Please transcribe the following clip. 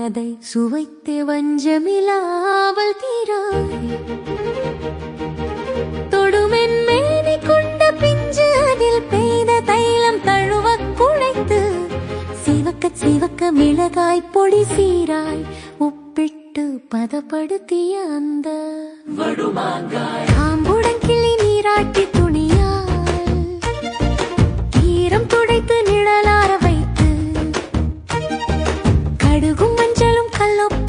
அதை சுவைத்து வஞ்சமிலாவல் தீராய் தொடுமென் மேனி கொண்ட பிஞ்சு அதில் பெய்த தைலம் தழுவ குழைத்து சிவக்க சிவக்க மிளகாய் பொடி சீராய் உப்பிட்டு பதப்படுத்திய அந்த ஆம்புடன் கிளி நீராட்டி துணியால் ஈரம் துடைத்து நிழலார வைத்து கடுகும் மஞ்சளும் கல்லொப்ப